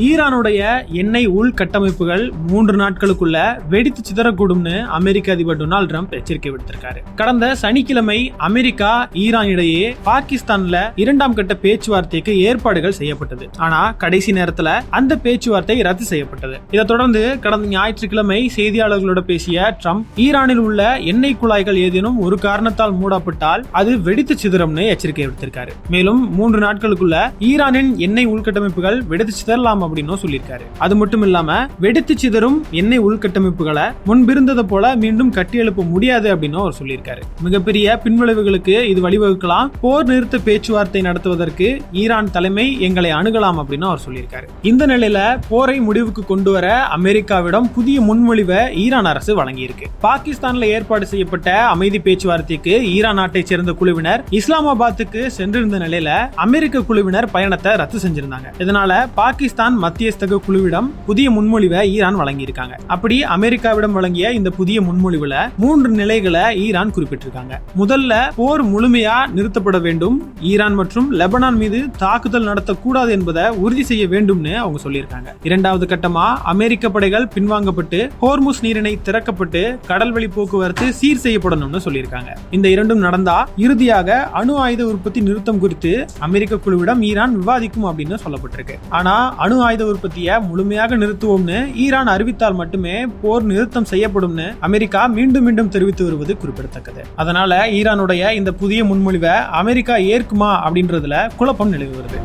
ஈரானுடைய எண்ணெய் உள்கட்டமைப்புகள் 3 நாட்களுக்குள்ள வெடித்து சிதறக்கூடும்னு அமெரிக்க அதிபர் டொனால்ட் ட்ரம்ப் எச்சரிக்கை விடுத்திருக்காரு. கடந்த சனிக்கிழமை அமெரிக்கா ஈரான் இடையே பாகிஸ்தான்ல 2ஆம் கட்ட பேச்சுவார்த்தைக்கு ஏற்பாடுகள் செய்யப்பட்டது. ஆனா கடைசி நேரத்துல அந்த பேச்சுவார்த்தை ரத்து செய்யப்பட்டது. இதை தொடர்ந்து கடந்த ஞாயிற்றுக்கிழமை செய்தியாளர்களோட பேசிய ட்ரம்ப் ஈரானில் உள்ள எண்ணெய் குழாய்கள் ஏதேனும் ஒரு காரணத்தால் மூடப்பட்டால் அது வெடித்து சிதறும்னு எச்சரிக்கை விடுத்திருக்காரு. மேலும் 3 நாட்களுக்குள்ள ஈரானின் எண்ணெய் உள்கட்டமைப்புகள் வெடித்து சிதறலாம் அப்படின்னு சொல்லியிருக்காரு. அது மட்டும் இல்லாம வெடித்து சிதறும் எண்ணெய் உள்கட்டமைப்புகளை முன்பிருந்தது போல மீண்டும் கட்டியெழுப்ப முடியாது அப்படின்னு அவர் சொல்லியிருக்காரு. மிகப்பெரிய பின்விளைவுகளுக்கு இது வழிவகுக்கலாம். போர் நிறுத்த பேச்சுவார்த்தை நடத்துவதற்கு ஈரான் தலைமை எங்களை அணுகலாம் அப்படின்னு அவர் சொல்லியிருக்காரு. இந்த நிலையில போரை முடிவுக்கு கொண்டு வர அமெரிக்காவிடம் புதிய முன்மொழிவை ஈரான் அரசு வழங்கியிருக்கு. பாகிஸ்தான்ல ஏற்பாடு செய்யப்பட்ட அமைதி பேச்சுவார்த்தைக்கு ஈரான் நாட்டை சேர்ந்த குழுவினர் இஸ்லாமாபாத்துக்கு சென்றிருந்த நிலையில அமெரிக்க குழுவினர் பயணத்தை ரத்து செஞ்சிருந்தாங்க. இதனால பாகிஸ்தான் மத்தியஸ்தக குழுவிடம் புதிய முன்மொழிவை ஈரான் வழங்கியிருக்காங்க. அப்படி அமெரிக்காவிடம் வழங்கிய இந்த புதிய முன்மொழிவுல 3 நிலைகளை ஈரான் குறிப்பிட்டிருக்காங்க. முதல்ல போர் முழுமையா நிறுத்தப்பட வேண்டும், ஈரான் மற்றும் லெபனான் மீது தாக்குதல் நடத்தக்கூடாது என்பதை உறுதி செய்ய வேண்டும்னு அவங்க சொல்லியிருக்காங்க. 2வது கட்டமா அமெரிக்க படைகள் பின்வாங்கப்பட்டு ஹோர்முஸ் நீரிணை திறக்கப்பட்டு கடல்வழி போக்குவரத்து சீர் செய்யப்படணும்னு சொல்லியிருக்காங்க. இந்த 2ம் நடந்தா இறுதியாக அணு ஆயுத உற்பத்தி நிறுத்தம் குறித்து அமெரிக்க குழுவிடம் ஈரான் விவாதிக்கும் அப்படின்னு சொல்லப்பட்டிருக்கு. ஆனா அணு ஆயுத உற்பத்தியை முழுமையாக நிறுத்துவோம்னு ஈரான் அறிவித்தால் மட்டுமே போர் நிறுத்தம் செய்யப்படும்னு அமெரிக்கா மீண்டும் மீண்டும் தெரிவித்து வருவது குறிப்பிடத்தக்கது. அதனால ஈரானுடைய இந்த புதிய முன்மொழிவை அமெரிக்கா ஏற்குமா அப்படின்றதுல குழப்பம் நிலவி வருது.